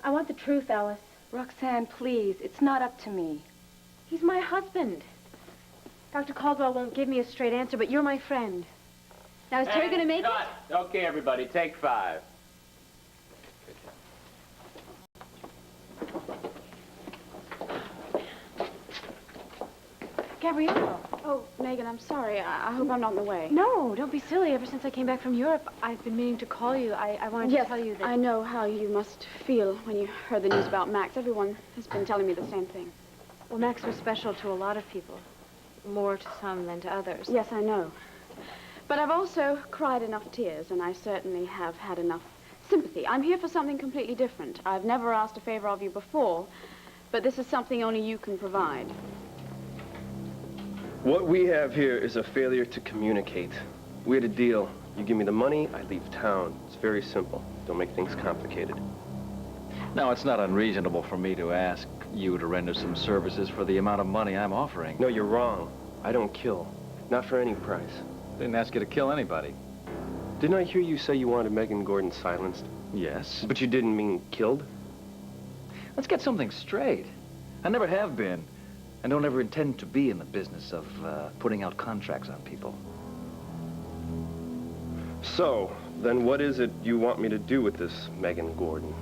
I want the truth, Alice. Roxanne, please. It's not up to me. He's my husband. Dr. Caldwell won't give me a straight answer, but you're my friend. Now, is Terry going to make it? Okay, everybody, take 5. Gabrielle. Oh, Megan, I'm sorry. I hope I'm not in the way. No, don't be silly. Ever since I came back from Europe, I've been meaning to call you. I wanted to tell you that... I know how you must feel when you heard the news about Max. Everyone has been telling me the same thing. Well, Max was special to a lot of people. More to some than to others. Yes, I know. But I've also cried enough tears, and I certainly have had enough sympathy. I'm here for something completely different. I've never asked a favor of you before, but this is something only you can provide. What we have here is a failure to communicate. We had a deal. You give me the money, I leave town. It's very simple. Don't make things complicated. Now, it's not unreasonable for me to ask you to render some services for the amount of money I'm offering. No, you're wrong. I don't kill. Not for any price. Didn't ask you to kill anybody. Didn't I hear you say you wanted Megan Gordon silenced? Yes. But you didn't mean killed? Let's get something straight. I never have been, and don't ever intend to be in the business of putting out contracts on people. So, then what is it you want me to do with this Megan Gordon?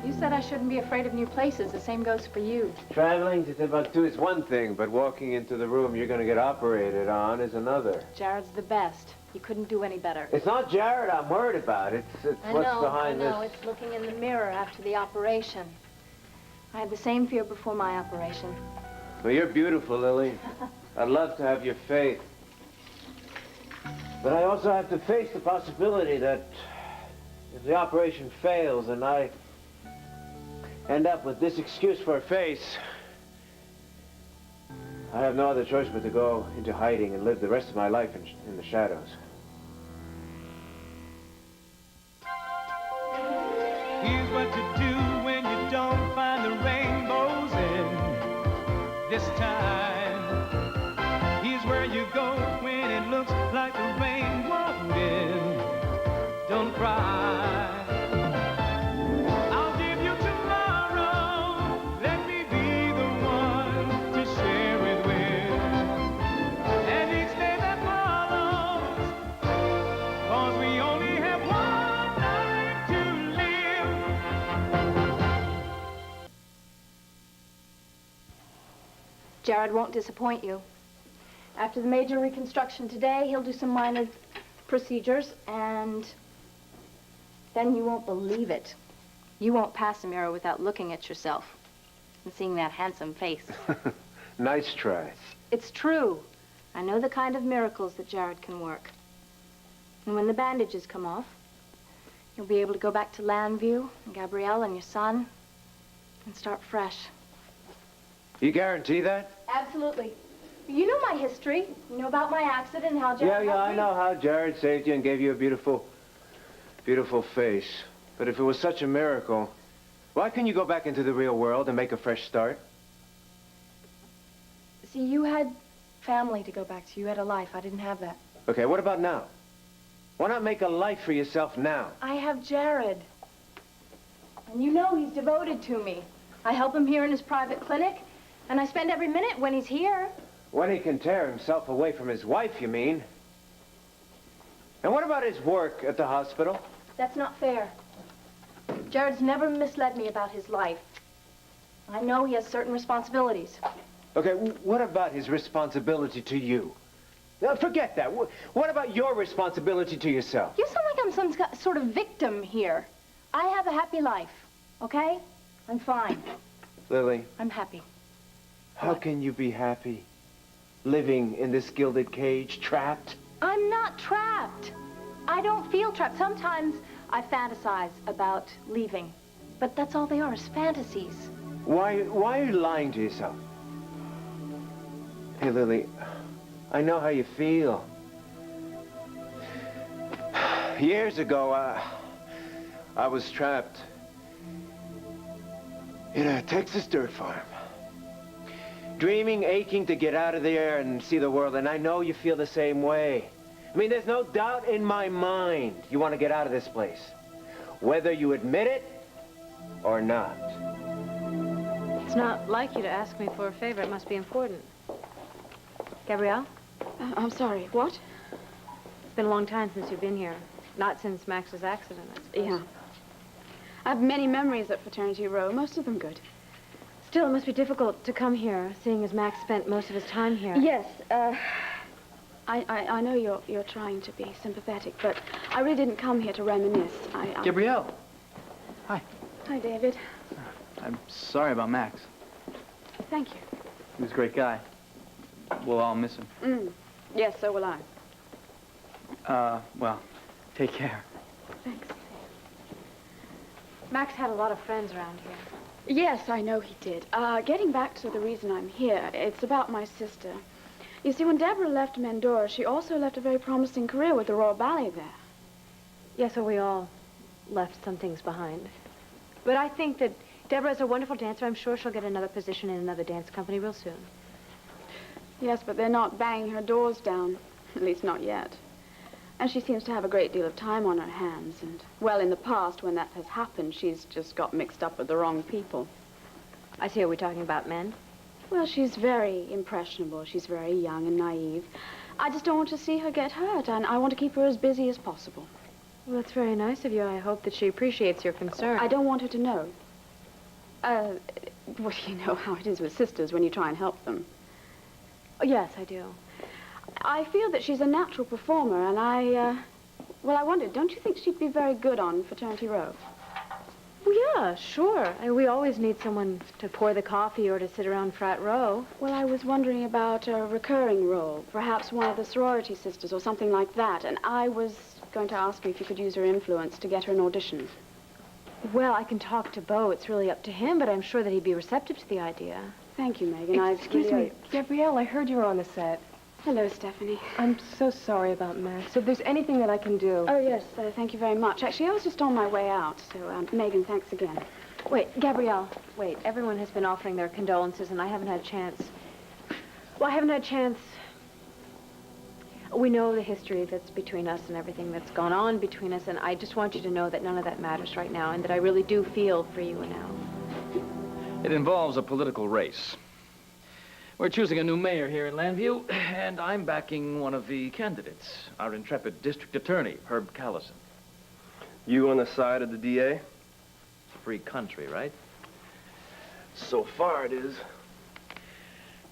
You said I shouldn't be afraid of new places. The same goes for you. Traveling to Timbuktu is one thing, but walking into the room you're going to get operated on is another. Jared's the best. You couldn't do any better. It's not Jared I'm worried about. It's what's behind this. I know. It's looking in the mirror after the operation. I had the same fear before my operation. Well, you're beautiful, Lily. I'd love to have your faith. But I also have to face the possibility that if the operation fails and I end up with this excuse for a face, I have no other choice but to go into hiding and live the rest of my life in the shadows. Here's what to do when you don't find the rainbows in this time. Here's where you go when it looks like the rain won't end. Don't cry. I'll give you tomorrow. Let me be the one to share it with. And each day that follows, 'cause we only have one night to live. Jared won't disappoint you. After the major reconstruction today, he'll do some minor procedures, and then you won't believe it. You won't pass a mirror without looking at yourself and seeing that handsome face. Nice try. It's true. I know the kind of miracles that Jared can work. And when the bandages come off, you'll be able to go back to Landview and Gabrielle and your son and start fresh. You guarantee that? Absolutely. You know my history. You know about my accident and how Jared Yeah, helped I me. know how Jared saved you and gave you a beautiful, beautiful face. But if it was such a miracle, why couldn't you go back into the real world and make a fresh start? See, you had family to go back to. You had a life. I didn't have that. Okay, what about now? Why not make a life for yourself now? I have Jared. And you know he's devoted to me. I help him here in his private clinic, and I spend every minute when he's here. When he can tear himself away from his wife, you mean? And what about his work at the hospital? That's not fair. Jared's never misled me about his life. I know he has certain responsibilities. Okay, what about his responsibility to you? Now, forget that. What about your responsibility to yourself? You sound like I'm some sort of victim here. I have a happy life, okay? I'm fine. Lily. I'm happy. How can you be happy? Living in this gilded cage, trapped? I'm not trapped. I don't feel trapped. Sometimes I fantasize about leaving, but that's all they are, is fantasies. Why are you lying to yourself? Hey, Lily, I know how you feel. Years ago, I was trapped in a Texas dirt farm. Dreaming, aching to get out of there and see the world, and I know you feel the same way. I mean, there's no doubt in my mind you want to get out of this place. whether you admit it or not. It's not like you to ask me for a favor. It must be important. Gabrielle? I'm sorry, what? It's been a long time since you've been here. Not since Max's accident, I suppose. Yeah. I have many memories at Fraternity Row, most of them good. Still, it must be difficult to come here, seeing as Max spent most of his time here. Yes, I know you're trying to be sympathetic, but I really didn't come here to reminisce. Gabrielle. Hi. Hi, David. I'm sorry about Max. Thank you. He was a great guy. We'll all miss him. Yes, so will I. Well, take care. Thanks. Max had a lot of friends around here. Yes, I know he did. Getting back to the reason I'm here, it's about my sister. You see, when Deborah left Mendora, she also left a very promising career with the Royal Ballet there. Yes, well, we all left some things behind. But I think that Deborah's a wonderful dancer. I'm sure she'll get another position in another dance company real soon. Yes, but they're not banging her doors down. At least not yet. And she seems to have a great deal of time on her hands. And, well, in the past, when that has happened, she's just got mixed up with the wrong people. I see. Are we talking about men? Well, she's very impressionable. She's very young and naive. I just don't want to see her get hurt, and I want to keep her as busy as possible. Well, that's very nice of you. I hope that she appreciates your concern. I don't want her to know. Well, you know how it is with sisters when you try and help them. Oh, yes, I do. I feel that she's a natural performer, and well, I wondered, don't you think she'd be very good on Fraternity Row? Well, yeah, sure. We always need someone to pour the coffee or to sit around Frat Row. Well, I was wondering about a recurring role, perhaps one of the sorority sisters or something like that, and I was going to ask you if you could use her influence to get her an audition. Well, I can talk to Beau. It's really up to him, but I'm sure that he'd be receptive to the idea. Thank you, Megan. Excuse me, Gabrielle, I heard you were on the set. Hello, Stephanie. I'm so sorry about Max. So if there's anything that I can do... Oh, yes, thank you very much. Actually, I was just on my way out, so, Megan, thanks again. Wait, Gabrielle, wait. Everyone has been offering their condolences, and I haven't had a chance. Well, I haven't had a chance. We know the history that's between us and everything that's gone on between us, and I just want you to know that none of that matters right now, and that I really do feel for you now. It involves a political race. We're choosing a new mayor here in Landview, and I'm backing one of the candidates, our intrepid district attorney, Herb Callison. You on the side of the DA? It's a free country, right? So far it is.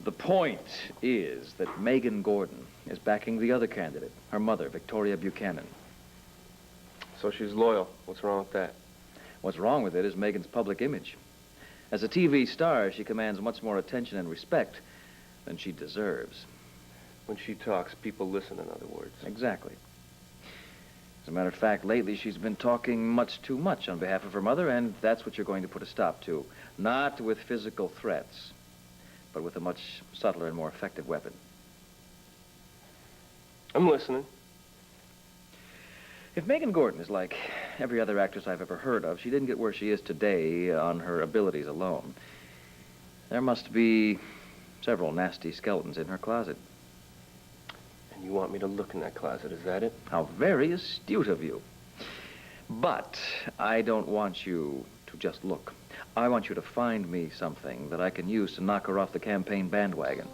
The point is that Megan Gordon is backing the other candidate, her mother, Victoria Buchanan. So she's loyal. What's wrong with that? What's wrong with it is Megan's public image. As a TV star, she commands much more attention and respect than she deserves. When she talks, people listen, in other words. Exactly. As a matter of fact, lately she's been talking much too much on behalf of her mother, and that's what you're going to put a stop to. Not with physical threats, but with a much subtler and more effective weapon. I'm listening. If Megan Gordon is like every other actress I've ever heard of, she didn't get where she is today on her abilities alone. There must be several nasty skeletons in her closet. And you want me to look in that closet, is that it? How very astute of you. But I don't want you to just look. I want you to find me something that I can use to knock her off the campaign bandwagon.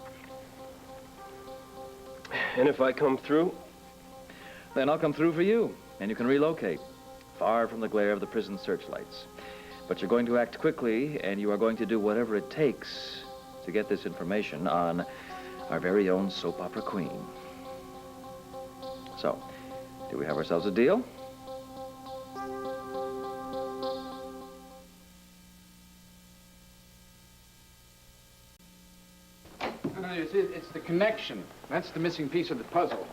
And if I come through? Then I'll come through for you, and you can relocate, far from the glare of the prison searchlights. But you're going to act quickly, and you are going to do whatever it takes to get this information on our very own soap opera queen. So, do we have ourselves a deal? It's the connection. That's the missing piece of the puzzle.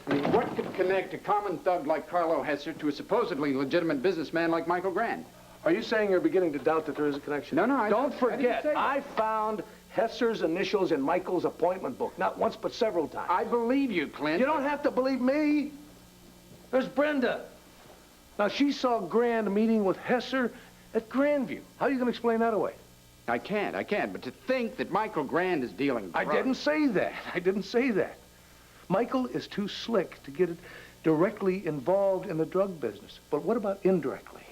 I mean, what could connect a common thug like Carlo Hesser to a supposedly legitimate businessman like Michael Grant? Are you saying you're beginning to doubt that there is a connection? No, I Don't didn't forget, say that. I found Hesser's initials in Michael's appointment book, not once but several times. I believe you, Clint. You don't have to believe me. There's Brenda. Now, she saw Grand meeting with Hesser at Grandview. How are you going to explain that away? I can't. But to think that Michael Grant is dealing drugs... I didn't say that. Michael is too slick to directly involved in the drug business. But what about indirectly?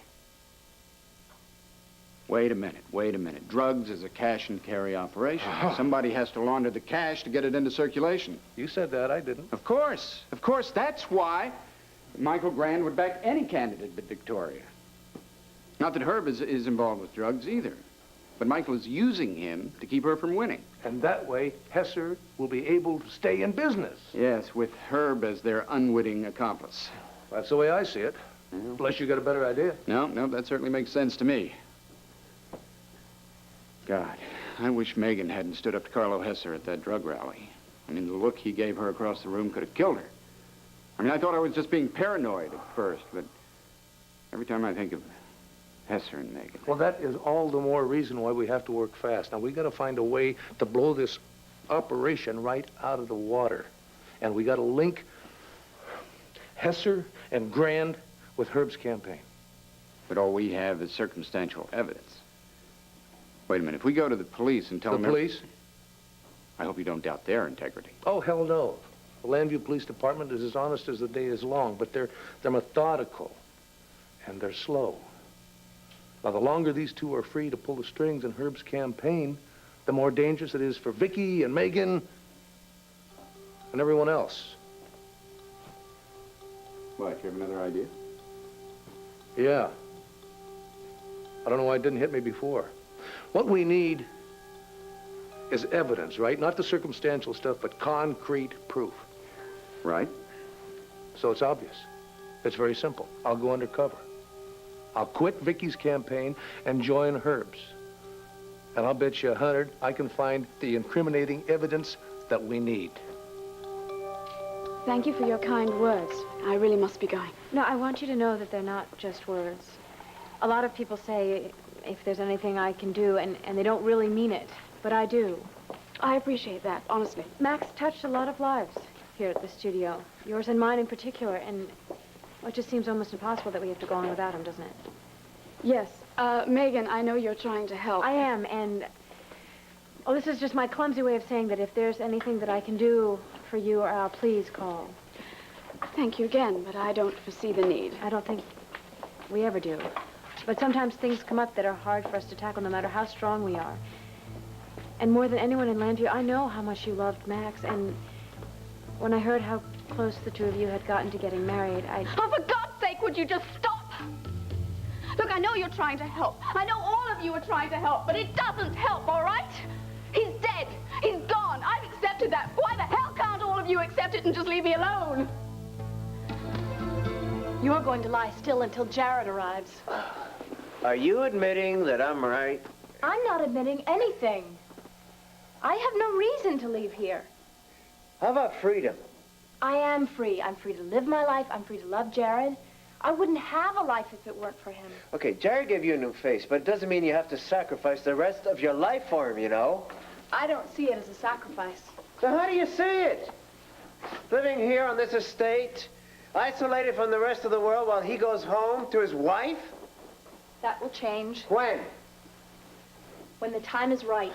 Wait a minute. Drugs is a cash and carry operation. Somebody has to launder the cash to get it into circulation. You said that, I didn't. Of course. That's why Michael Grand would back any candidate but Victoria. Not that Herb is involved with drugs either. But Michael is using him to keep her from winning. And that way, Hesser will be able to stay in business. Yes, with Herb as their unwitting accomplice. That's the way I see it. Unless you got a better idea. No, that certainly makes sense to me. God, I wish Megan hadn't stood up to Carlo Hesser at that drug rally. I mean, the look he gave her across the room could have killed her. I mean, I thought I was just being paranoid at first, but every time I think of Hesser and Megan. Well, that is all the more reason why we have to work fast. Now, we got to find a way to blow this operation right out of the water. And we got to link Hesser and Grand with Herb's campaign. But all we have is circumstantial evidence. Wait a minute. If we go to the police and tell them... The police? I hope you don't doubt their integrity. Oh, hell no. The Landview Police Department is as honest as the day is long, but they're methodical, and they're slow. Now, the longer these two are free to pull the strings in Herb's campaign, the more dangerous it is for Vicky and Megan and everyone else. What, you have another idea? Yeah. I don't know why it didn't hit me before. What we need is evidence, right? Not the circumstantial stuff, but concrete proof. Right. So it's obvious. It's very simple. I'll go undercover. I'll quit Vicky's campaign and join Herb's. And I'll bet you 100 I can find the incriminating evidence that we need. Thank you for your kind words. I really must be going. No, I want you to know that they're not just words. A lot of people say if there's anything I can do, and they don't really mean it, but I do. I appreciate that, honestly. Max touched a lot of lives here at the studio, yours and mine in particular, and it just seems almost impossible that we have to go on without him, doesn't it? Yes. Megan, I know you're trying to help. I am, and... Oh, this is just my clumsy way of saying that if there's anything that I can do for you or Al, please call. Thank you again, but I don't foresee the need. I don't think we ever do. But sometimes things come up that are hard for us to tackle, no matter how strong we are. And more than anyone in Landview, I know how much you loved Max, and when I heard how close the two of you had gotten to getting married, I... Oh, for God's sake, would you just stop? Look, I know you're trying to help. I know all of you are trying to help, but it doesn't help, all right? He's dead. He's gone. I've accepted that. Why the hell can't all of you accept it and just leave me alone? You're going to lie still until Jared arrives. Are you admitting that I'm right? I'm not admitting anything. I have no reason to leave here. How about freedom? I am free. I'm free to live my life. I'm free to love Jared. I wouldn't have a life if it weren't for him. Okay, Jared gave you a new face, but it doesn't mean you have to sacrifice the rest of your life for him, you know? I don't see it as a sacrifice. So how do you see it? Living here on this estate, isolated from the rest of the world while he goes home to his wife? That will change. When? When the time is right.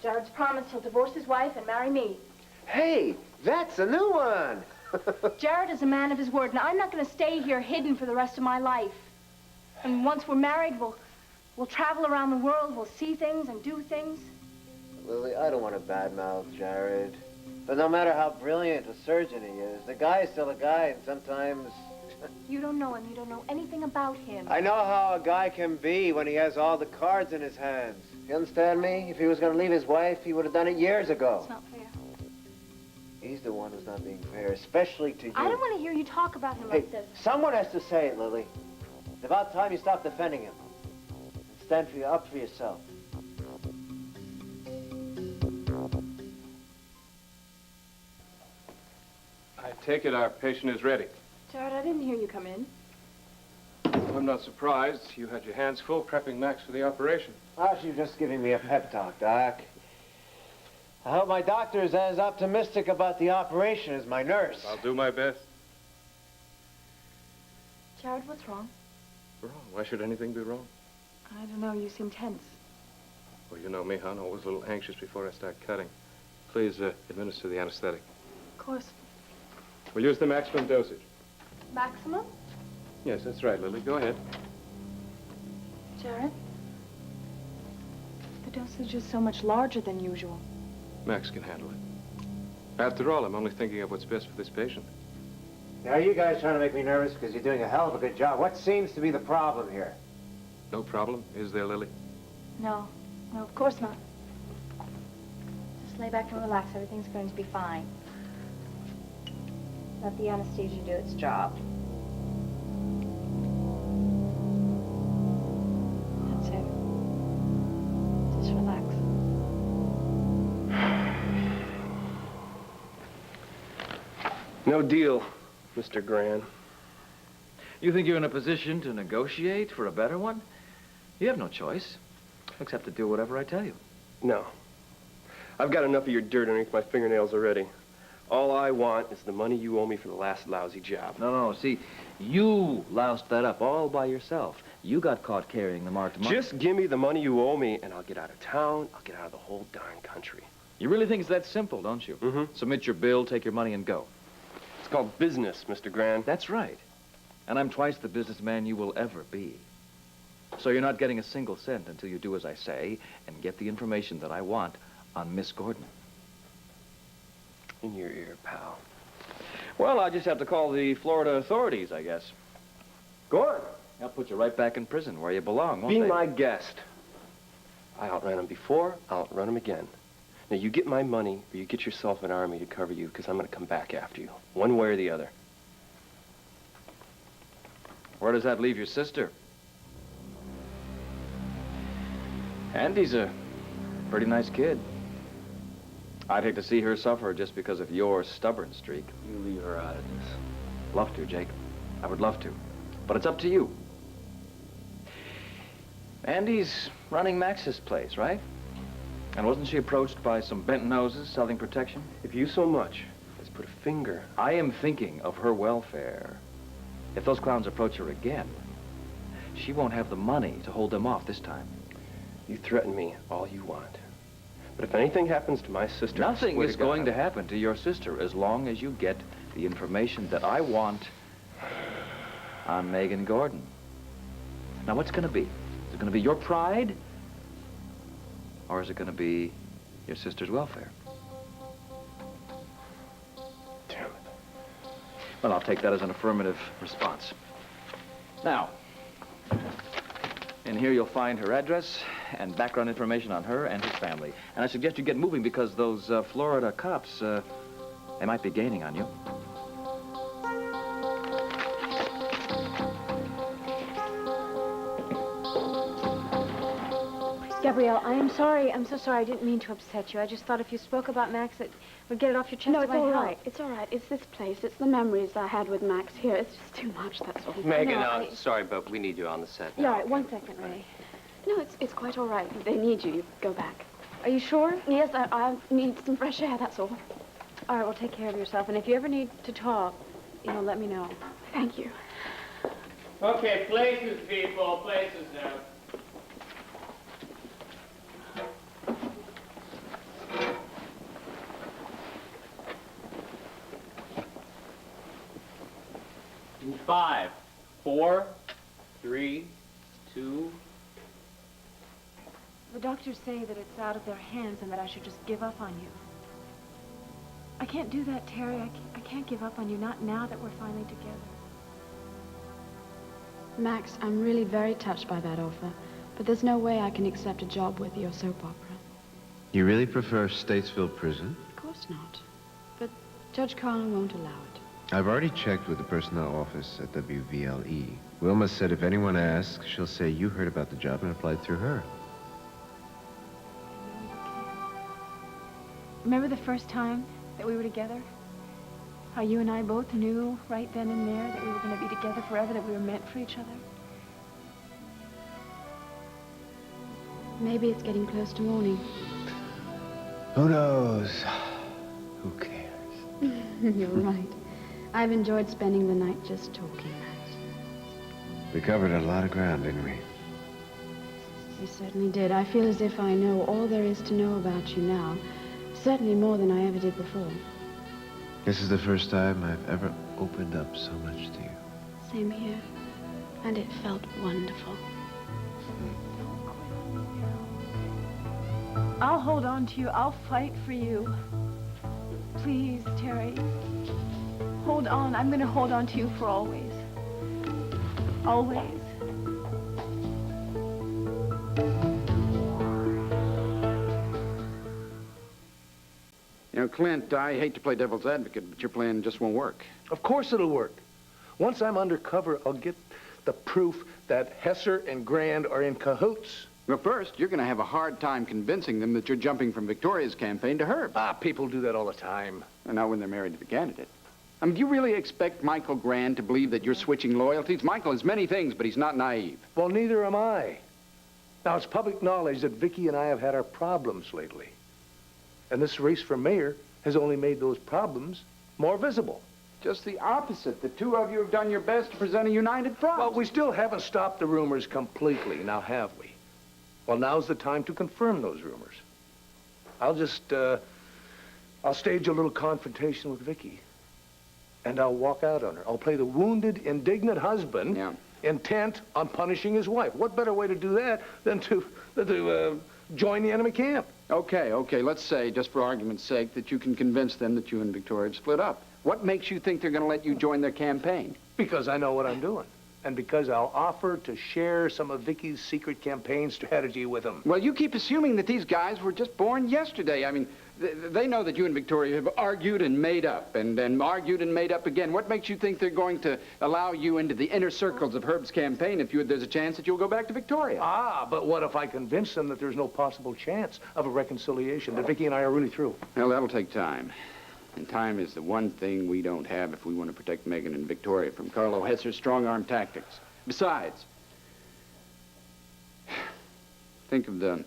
Jared's promised he'll divorce his wife and marry me. Hey, that's a new one. Jared is a man of his word, and I'm not going to stay here hidden for the rest of my life. And once we're married, we'll travel around the world, we'll see things and do things. Lily, I don't want to badmouth Jared. But no matter how brilliant a surgeon he is, the guy is still a guy, and sometimes... You don't know him. You don't know anything about him. I know how a guy can be when he has all the cards in his hands. You understand me? If he was going to leave his wife, he would have done it years ago. It's not fair. He's the one who's not being fair, especially to you. I don't want to hear you talk about him Hey, like this. someone has to say it, Lily. It's about time you stop defending him. And stand up for yourself. I take it our patient is ready. Jared, I didn't hear you come in. I'm not surprised. You had your hands full prepping Max for the operation. Oh, she's just giving me a pep talk, Doc. I hope my doctor is as optimistic about the operation as my nurse. I'll do my best. Jared, what's wrong? Wrong? Why should anything be wrong? I don't know. You seem tense. Well, you know me, hon. Always a little anxious before I start cutting. Please administer the anesthetic. Of course. We'll use the maximum dosage. Maximum? Yes, that's right, Lily. Go ahead. Jared? The dosage is so much larger than usual. Max can handle it. After all, I'm only thinking of what's best for this patient. Now, are you guys trying to make me nervous because you're doing a hell of a good job? What seems to be the problem here? No problem, is there, Lily? No, of course not. Just lay back and relax. Everything's going to be fine. Let the anesthesia do its job. That's it. Just relax. No deal, Mr. Gran. You think you're in a position to negotiate for a better one? You have no choice, except to do whatever I tell you. No. I've got enough of your dirt underneath my fingernails already. All I want is the money you owe me for the last lousy job. No, see, you loused that up all by yourself. You got caught carrying the marked money. Just give me the money you owe me, and I'll get out of town. I'll get out of the whole darn country. You really think it's that simple, don't you? Mm-hmm. Submit your bill, take your money, and go. It's called business, Mr. Gran. That's right. And I'm twice the businessman you will ever be. So you're not getting a single cent until you do as I say and get the information that I want on Miss Gordon. In your ear, pal. Well, I just have to call the Florida authorities, I guess. Go on. I'll put you right back in prison where you belong, won't Be they? my guest. I outran him before, I'll outrun him again. Now, you get my money, or you get yourself an army to cover you, because I'm going to come back after you, one way or the other. Where does that leave your sister? Andy's a pretty nice kid. I'd hate to see her suffer just because of your stubborn streak. You leave her out of this. Love to, Jake. I would love to. But it's up to you. Andy's running Max's place, right? And wasn't she approached by some bent noses selling protection? If you so much as put a finger... I am thinking of her welfare. If those clowns approach her again, she won't have the money to hold them off this time. You threaten me all you want. But if anything happens to my sister... Nothing is going to happen to your sister as long as you get the information that I want on Megan Gordon. Now, what's it going to be? Is it going to be your pride? Or is it going to be your sister's welfare? Damn it. Well, I'll take that as an affirmative response. Now, in here you'll find her address and background information on her and his family. And I suggest you get moving because those Florida cops, they might be gaining on you. Gabrielle, I am sorry. I'm so sorry. I didn't mean to upset you. I just thought if you spoke about Max, it would get it off your chest. No, it's it might all help. right. It's all right. It's this place. It's the memories I had with Max here. It's just too much, that's all. Megan, No, sorry, but we need you on the set now. Yeah, all right. 1 second, Ray. No, it's quite all right. They need you. You go back. Are you sure? Yes, I need some fresh air, that's all. All right, well, take care of yourself. And if you ever need to talk, let me know. Thank you. Okay, places, people, places now. In 5, 4, 3, 2. The doctors say that it's out of their hands and that I should just give up on you. I can't do that, Terry. I can't give up on you, not now that we're finally together. Max, I'm really very touched by that offer, but there's no way I can accept a job with your soap opera. You really prefer Statesville Prison? Of course not. But Judge Carlin won't allow it. I've already checked with the personnel office at WVLE. Wilma said if anyone asks, she'll say you heard about the job and applied through her. Remember the first time that we were together? How you and I both knew right then and there that we were going to be together forever, that we were meant for each other? Maybe it's getting close to morning. Who knows? Who cares? You're right. I've enjoyed spending the night just talking, Max. We covered a lot of ground, didn't we? We certainly did. I feel as if I know all there is to know about you now. Certainly more than I ever did before. This is the first time I've ever opened up so much to you. Same here. And it felt wonderful. I'll hold on to you. I'll fight for you. Please, Terry. Hold on. I'm going to hold on to you for always. Always. You know, Clint, I hate to play devil's advocate, but your plan just won't work. Of course it'll work. Once I'm undercover, I'll get the proof that Hesser and Grand are in cahoots. Well, first, you're going to have a hard time convincing them that you're jumping from Victoria's campaign to Herb. Ah, people do that all the time. And not when they're married to the candidate. I mean, do you really expect Michael Grand to believe that you're switching loyalties? Michael is many things, but he's not naive. Well, neither am I. Now, it's public knowledge that Vicky and I have had our problems lately. And this race for mayor has only made those problems more visible. Just the opposite. The two of you have done your best to present a united front. Well, we still haven't stopped the rumors completely, now have we? Well, now's the time to confirm those rumors. I'll stage a little confrontation with Vicky. And I'll walk out on her. I'll play the wounded, indignant husband, intent on punishing his wife. What better way to do that than to join the enemy camp? Okay, let's say, just for argument's sake, that you can convince them that you and Victoria have split up. What makes you think they're going to let you join their campaign? Because I know what I'm doing. And because I'll offer to share some of Vicky's secret campaign strategy with them. Well, you keep assuming that these guys were just born yesterday. I mean, they know that you and Victoria have argued and made up, and then argued and made up again. What makes you think they're going to allow you into the inner circles of Herb's campaign if there's a chance that you'll go back to Victoria? Ah, but what if I convince them that there's no possible chance of a reconciliation, that Vicky and I are really through? Well, that'll take time. And time is the one thing we don't have if we want to protect Megan and Victoria from Carlo Hesser's strong-arm tactics. Besides, think of the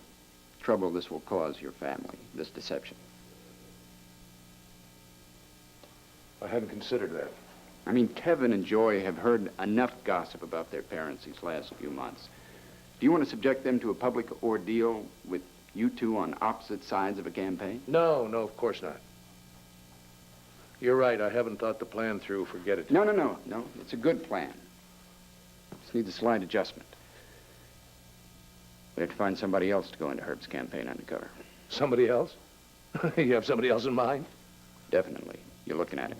trouble this will cause your family, this deception. I hadn't considered that. I mean, Kevin and Joy have heard enough gossip about their parents these last few months. Do you want to subject them to a public ordeal with you two on opposite sides of a campaign? No, of course not. You're right, I haven't thought the plan through. Forget it. No. It's a good plan. Just needs a slight adjustment. We have to find somebody else to go into Herb's campaign undercover. Somebody else? You have somebody else in mind? Definitely. You're looking at it.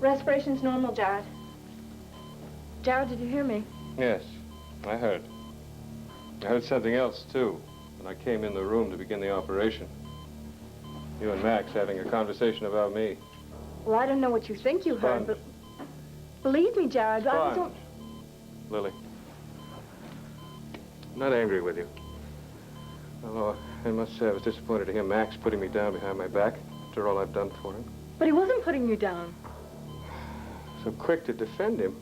Respiration's normal, Jared. Jared, did you hear me? Yes, I heard. I heard something else, too, when I came in the room to begin the operation. You and Max having a conversation about me. Well, I don't know what you think you heard, but believe me, Jared, I Sponge. don't... Lily, I'm not angry with you. Although I must say I was disappointed to hear Max putting me down behind my back after all I've done for him. But he wasn't putting you down. So quick to defend him.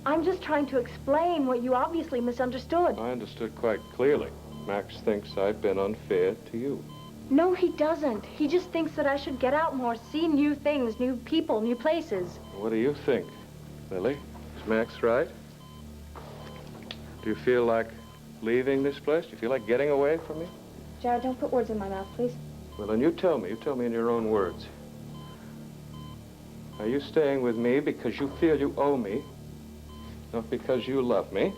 I'm just trying to explain what you obviously misunderstood. I understood quite clearly. Max thinks I've been unfair to you. No, he doesn't. He just thinks that I should get out more, see new things, new people, new places. What do you think, Lily? Is Max right? Do you feel like leaving this place? Do you feel like getting away from me? Jared, don't put words in my mouth, please. Well, then you tell me in your own words. Are you staying with me because you feel you owe me, not because you love me?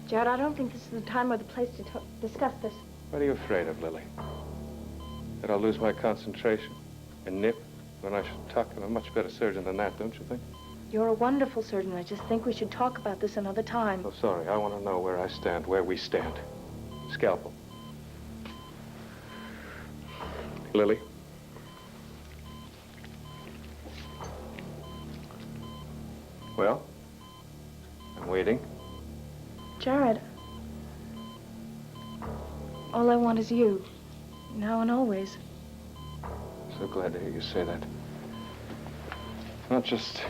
Jared, I don't think this is the time or the place to discuss this. What are you afraid of, Lily? That I'll lose my concentration and nip when I should talk? I'm a much better surgeon than that, don't you think? You're a wonderful surgeon. I just think we should talk about this another time. Oh, sorry. I want to know where I stand, where we stand. Scalpel. Lily? Well, I'm waiting. Jared, all I want is you, now and always. So glad to hear you say that. Not just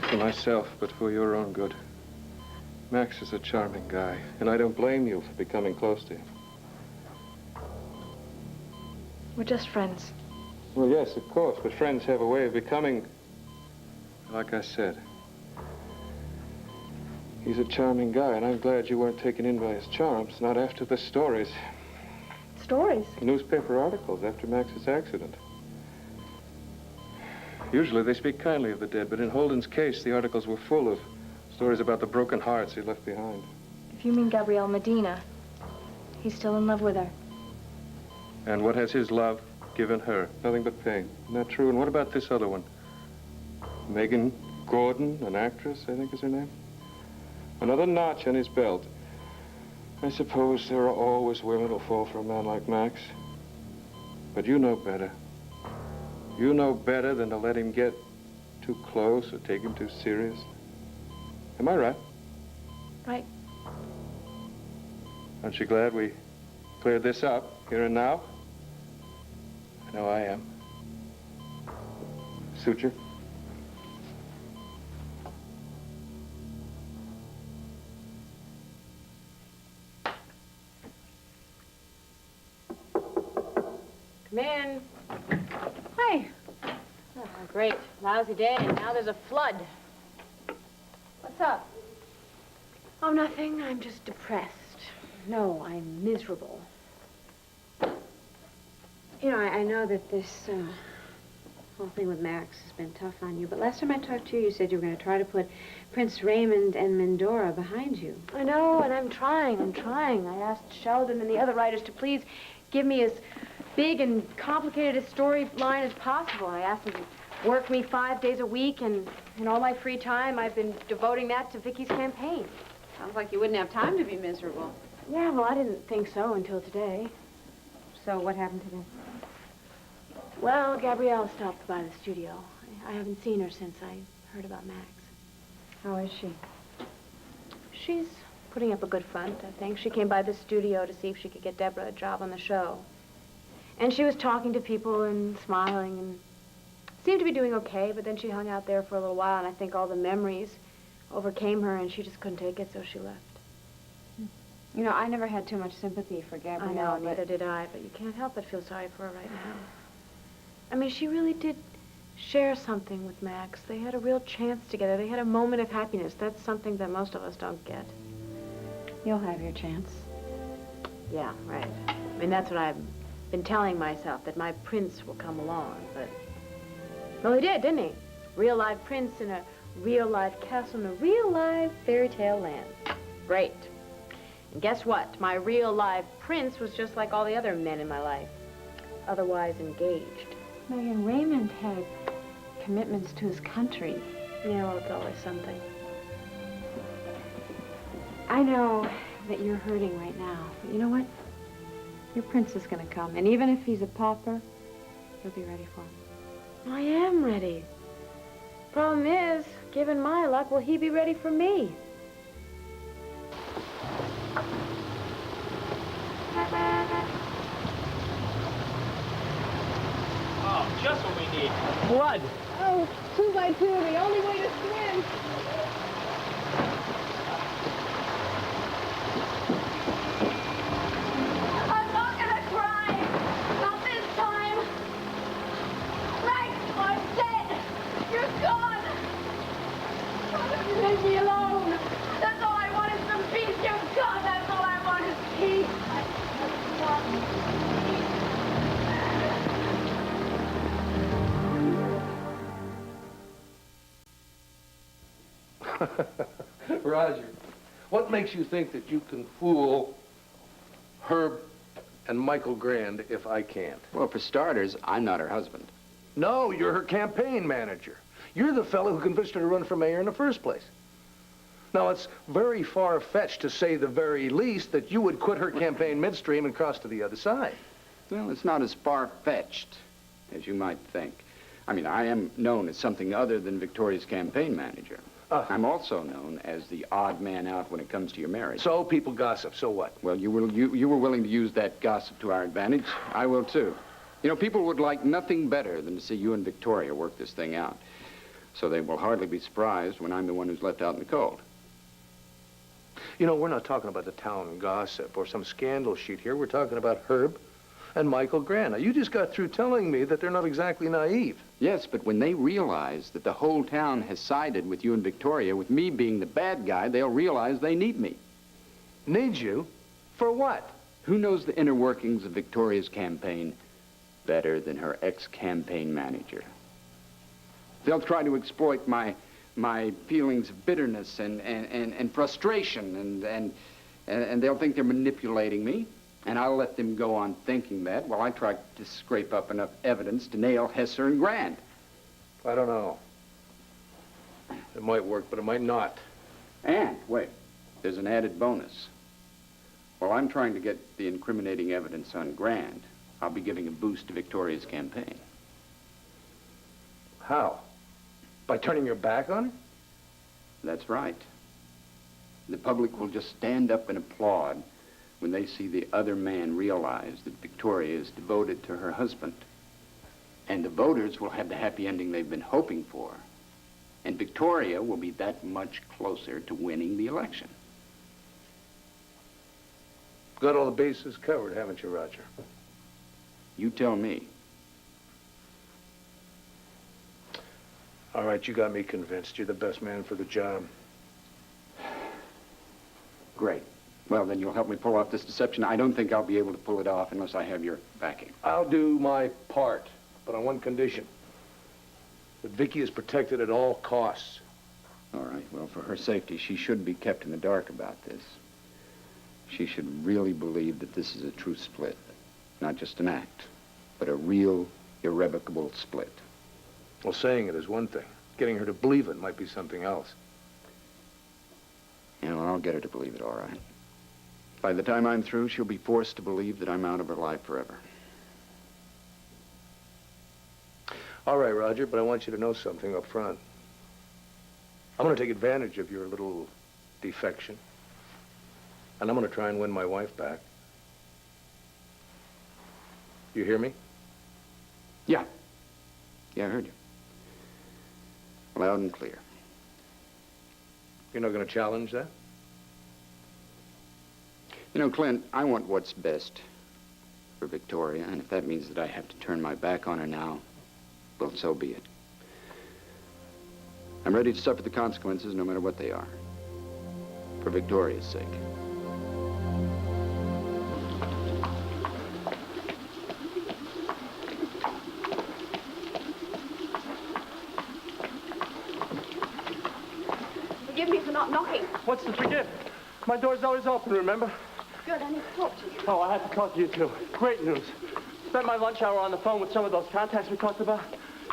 for myself, but for your own good. Max is a charming guy, and I don't blame you for becoming close to him. We're just friends. Well, yes, of course, but friends have a way of becoming, like I said. He's a charming guy, and I'm glad you weren't taken in by his charms, not after the stories. Stories? Newspaper articles after Max's accident. Usually they speak kindly of the dead, but in Holden's case, the articles were full of stories about the broken hearts he left behind. If you mean Gabrielle Medina, he's still in love with her. And what has his love given her? Nothing but pain. Isn't that true? And what about this other one? Megan Gordon, an actress, I think is her name. Another notch on his belt. I suppose there are always women who'll fall for a man like Max. But you know better. You know better than to let him get too close or take him too serious. Am I right? Right. Aren't you glad we cleared this up, here and now? I know I am. Suit you? Come in. Hi. Oh, great. Lousy day, and now there's a flood. What's up? Oh, nothing. I'm just depressed. No, I'm miserable. You know, I know that this whole thing with Max has been tough on you, but last time I talked to you, you said you were going to try to put Prince Raymond and Mendora behind you. I know, and I'm trying. I asked Sheldon and the other writers to please give me as big and complicated a storyline as possible. I asked them to work me 5 days a week, and in all my free time, I've been devoting that to Vicky's campaign. Sounds like you wouldn't have time to be miserable. Yeah, well, I didn't think so until today. So what happened today? Well, Gabrielle stopped by the studio. I haven't seen her since I heard about Max. How is she? She's putting up a good front, I think. She came by the studio to see if she could get Deborah a job on the show. And she was talking to people and smiling and seemed to be doing okay, but then she hung out there for a little while, and I think all the memories overcame her, and she just couldn't take it, so she left. You know, I never had too much sympathy for Gabrielle. I know, neither did I, but you can't help but feel sorry for her right now. I mean, she really did share something with Max. They had a real chance together. They had a moment of happiness. That's something that most of us don't get. You'll have your chance. Yeah, right. I mean, that's what I've been telling myself, that my prince will come along, but... Well, he did, didn't he? Real live prince in a real live castle in a real live fairy tale land. Great. And guess what? My real live prince was just like all the other men in my life. Otherwise engaged. Megan, Raymond had commitments to his country. Yeah, well, it's always something. I know that you're hurting right now, but you know what? Your prince is going to come, and even if he's a pauper, you'll be ready for him. I am ready. Problem is, given my luck, will he be ready for me? Oh, just what we need. Blood. Oh, 2 by 2, the only way to swim. I'm not gonna cry. Not this time. Max, I'm dead. You're gone. Leave me alone. That's all I want is some peace. You're gone. That's all I want is peace. I just want peace. Roger, what makes you think that you can fool Herb and Michael Grand if I can't? Well, for starters, I'm not her husband. No, you're her campaign manager. You're the fellow who convinced her to run for mayor in the first place. Now, it's very far-fetched to say the very least that you would quit her campaign midstream and cross to the other side. Well, it's not as far-fetched as you might think. I mean, I am known as something other than Victoria's campaign manager. I'm also known as the odd man out when it comes to your marriage. So people gossip, so what? Well, you were willing to use that gossip to our advantage. I will, too. You know, people would like nothing better than to see you and Victoria work this thing out. So they will hardly be surprised when I'm the one who's left out in the cold. You know, we're not talking about the town gossip or some scandal sheet here. We're talking about Herb and Michael Grant. Now, you just got through telling me that they're not exactly naive. Yes, but when they realize that the whole town has sided with you and Victoria, with me being the bad guy, they'll realize they need me. Need you? For what? Who knows the inner workings of Victoria's campaign better than her ex-campaign manager? They'll try to exploit my feelings of bitterness and frustration, and they'll think they're manipulating me, and I'll let them go on thinking that while I try to scrape up enough evidence to nail Hesser and Grand. I don't know. It might work, but it might not. And, wait, there's an added bonus. While I'm trying to get the incriminating evidence on Grand, I'll be giving a boost to Victoria's campaign. How? By turning your back on her? That's right. The public will just stand up and applaud when they see the other man realize that Victoria is devoted to her husband. And the voters will have the happy ending they've been hoping for. And Victoria will be that much closer to winning the election. Got all the bases covered, haven't you, Roger? You tell me. All right, you got me convinced. You're the best man for the job. Great. Well, then you'll help me pull off this deception. I don't think I'll be able to pull it off unless I have your backing. I'll do my part, but on one condition. That Vicky is protected at all costs. All right. Well, for her safety, she should be kept in the dark about this. She should really believe that this is a true split. Not just an act, but a real, irrevocable split. Well, saying it is one thing. Getting her to believe it might be something else. Yeah, well, I'll get her to believe it, all right. By the time I'm through, she'll be forced to believe that I'm out of her life forever. All right, Roger, but I want you to know something up front. I'm going to take advantage of your little defection. And I'm going to try and win my wife back. You hear me? Yeah. Yeah, I heard you. Loud and clear. You're not going to challenge that? You know, Clint, I want what's best for Victoria, and if that means that I have to turn my back on her now, well, so be it. I'm ready to suffer the consequences, no matter what they are, for Victoria's sake. Forgive me for not knocking. What's to forgive? My door's always open, remember? Good, I need to talk to you. Oh, I have to talk to you, too. Great news. Spent my lunch hour on the phone with some of those contacts we talked about.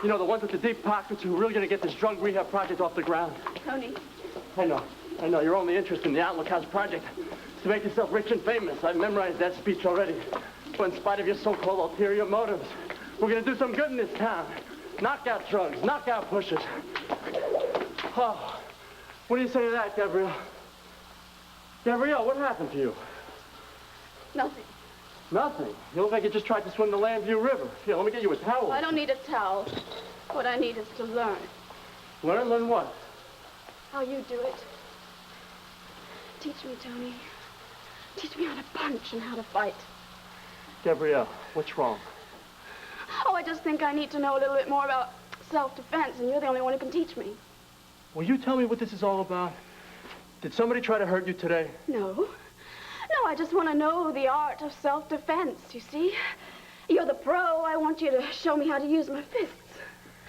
You know, the ones with the deep pockets who are really going to get this drug rehab project off the ground. Tony. I know. Your only interest in the Outlook House project is to make yourself rich and famous. I've memorized that speech already. But in spite of your so-called ulterior motives, we're going to do some good in this town. Knock out drugs, knock out pushers. Oh, what do you say to that, Gabrielle? Gabrielle, what happened to you? Nothing. Nothing? You look like you just tried to swim the Lambview River. Here, let me get you a towel. I don't need a towel. What I need is to learn. Learn? Learn what? How you do it. Teach me, Tony. Teach me how to punch and how to fight. Gabrielle, what's wrong? Oh, I just think I need to know a little bit more about self-defense, and you're the only one who can teach me. Will you tell me what this is all about? Did somebody try to hurt you today? No. No, I just want to know the art of self-defense, you see? You're the pro. I want you to show me how to use my fists.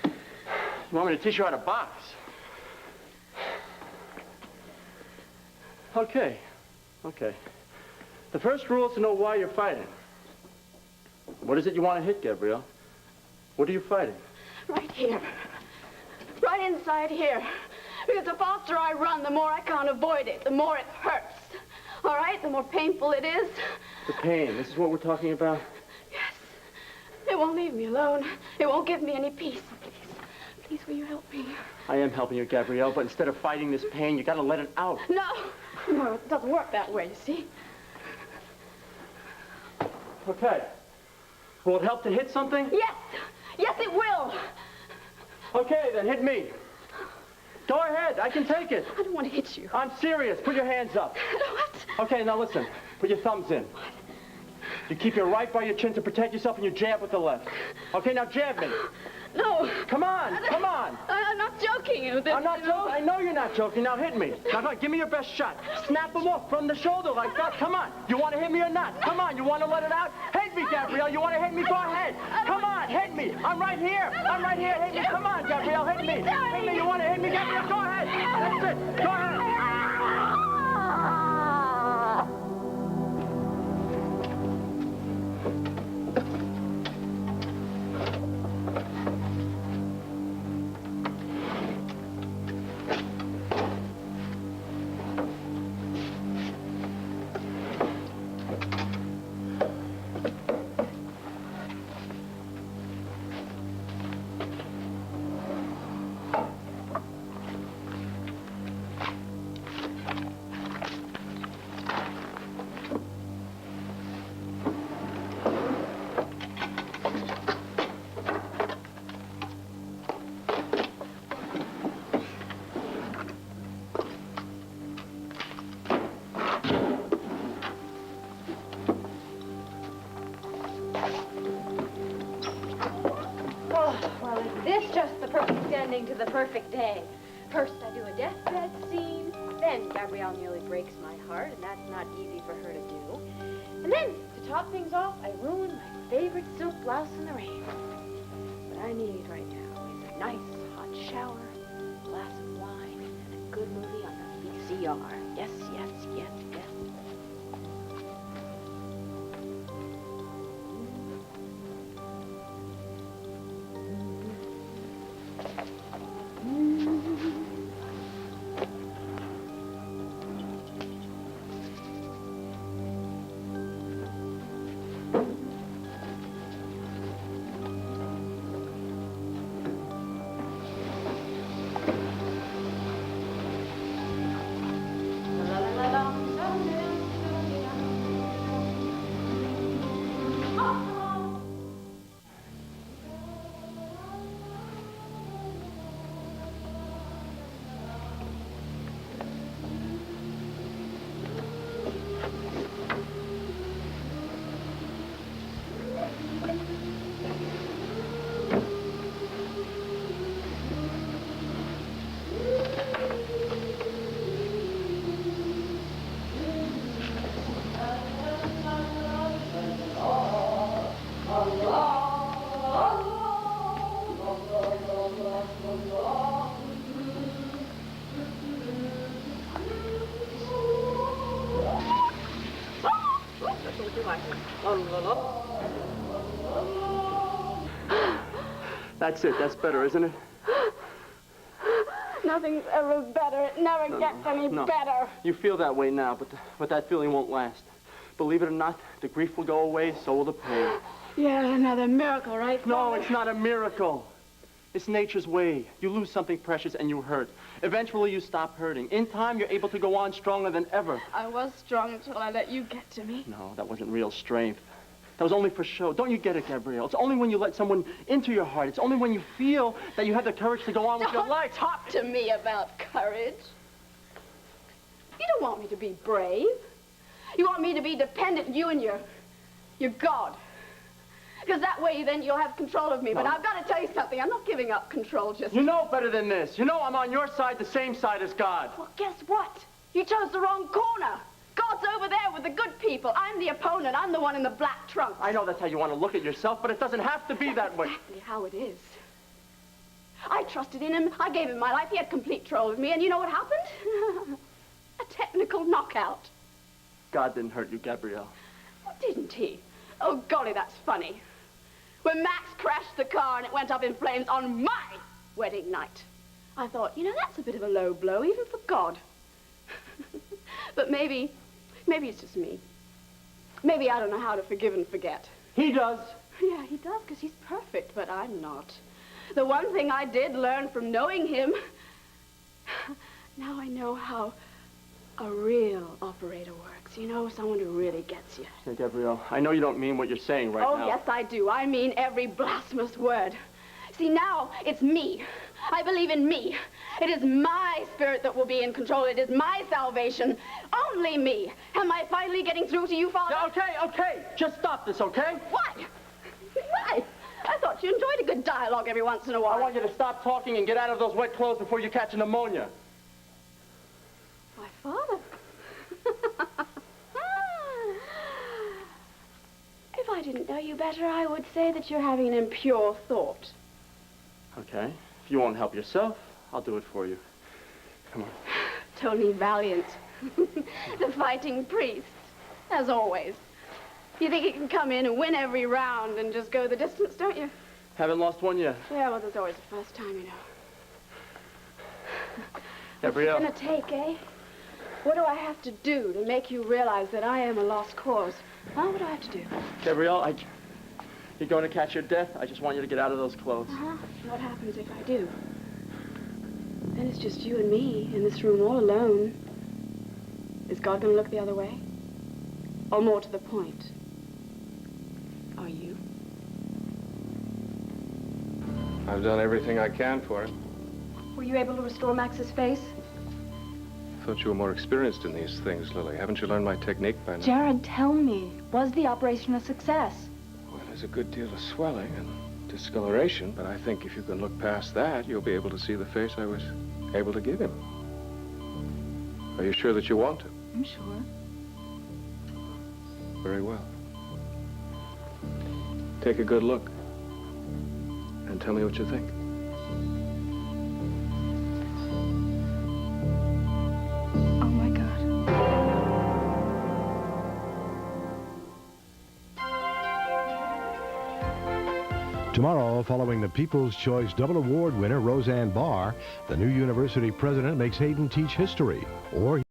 You want me to teach you how to box? Okay. The first rule is to know why you're fighting. What is it you want to hit, Gabrielle? What are you fighting? Right here. Right inside here. Because the faster I run, the more I can't avoid it, the more it hurts. All right? The more painful it is. The pain. This is what we're talking about? Yes. It won't leave me alone. It won't give me any peace. Please, will you help me? I am helping you, Gabrielle, but instead of fighting this pain, you gotta let it out. No, it doesn't work that way, you see? Okay. Will it help to hit something? Yes! Yes, it will! Okay, then hit me. Go ahead, I can take it. I don't want to hit you. I'm serious. Put your hands up. What? Okay, now listen. Put your thumbs in. You keep your right by your chin to protect yourself, and you jab with the left. Okay, now jab me. No. Come on, come on. I'm not joking. I'm not joking. I know you're not joking. Now hit me. Now, come on, give me your best shot. Snap him off from the shoulder like that. Come on. You want to hit me or not? Come on. You want to let it out? Hit me, Gabrielle. You want to hit me? Go ahead. Come on. Hit me. I'm right here. I'm right here. Hit me. Come on, Gabrielle. Hit me. Hit me. You want to hit me, Gabrielle? Go ahead. That's it. Go ahead. To the perfect day. First, I do a deathbed scene. Then, Gabrielle nearly breaks my heart, and that's not easy for her to do. And then, to top things off, I ruin my favorite silk blouse in the rain. What I need right now is a nice hot shower, a glass of wine, and a good movie on the VCR. Yes, yes, yes, yes. That's it. That's better, isn't it? Nothing's ever better. It never gets any better. You feel that way now, but that feeling won't last. Believe it or not, the grief will go away, so will the pain. Yeah, another miracle, right? No, it's not a miracle. It's nature's way. You lose something precious and you hurt. Eventually, you stop hurting. In time, you're able to go on stronger than ever. I was strong until I let you get to me. No, that wasn't real strength. That was only for show. Don't you get it, Gabrielle? It's only when you let someone into your heart. It's only when you feel that you have the courage to go on with your life. Don't talk to me about courage. You don't want me to be brave. You want me to be dependent, you and your God. Because that way, then you'll have control of me. No. But I've got to tell you something. I'm not giving up control just... You know better than this. You know I'm on your side, the same side as God. Well, guess what? You chose the wrong corner. God's over there with the good people. I'm the opponent. I'm the one in the black trunk. I know that's how you want to look at yourself, but it doesn't have to be that way. Exactly how it is. I trusted in him. I gave him my life. He had complete control of me. And you know what happened? A technical knockout. God didn't hurt you, Gabrielle. Oh, didn't he? Oh, golly, that's funny. When Max crashed the car and it went up in flames on my wedding night, I thought, you know, that's a bit of a low blow, even for God. But maybe it's just me. Maybe I don't know how to forgive and forget. He does. Yeah, he does, because he's perfect, but I'm not. The one thing I did learn from knowing him, now I know how a real operator works. You know, someone who really gets you. Hey, Gabrielle, I know you don't mean what you're saying right now. Oh, yes, I do. I mean every blasphemous word. See, now it's me. I believe in me. It is my spirit that will be in control. It is my salvation. Only me. Am I finally getting through to you, Father? Yeah, okay. Just stop this, okay? Why? Why? I thought you enjoyed a good dialogue every once in a while. I want you to stop talking and get out of those wet clothes before you catch a pneumonia. My father. If I didn't know you better, I would say that you're having an impure thought. Okay. If you won't help yourself, I'll do it for you. Come on. Tony Valiant. The fighting priest, as always. You think he can come in and win every round and just go the distance, don't you? Haven't lost one yet. Yeah, well, there's always the first time, you know. Gabrielle. What's it gonna take, eh? What do I have to do to make you realize that I am a lost cause? Huh? What do I have to do? Gabrielle, you're going to catch your death. I just want you to get out of those clothes. Uh-huh. What happens if I do? Then it's just you and me in this room all alone. Is God gonna look the other way? Or more to the point, are you? I've done everything I can for him. Were you able to restore Max's face? I thought you were more experienced in these things, Lily. Haven't you learned my technique by now? Jared, tell me, was the operation a success? Well, there's a good deal of swelling and discoloration, but I think if you can look past that, you'll be able to see the face I was able to give him. Are you sure that you want to? I'm sure. Very well. Take a good look and tell me what you think. Oh, my God. Tomorrow, following the People's Choice Double Award winner Roseanne Barr, the new university president makes Hayden teach history, or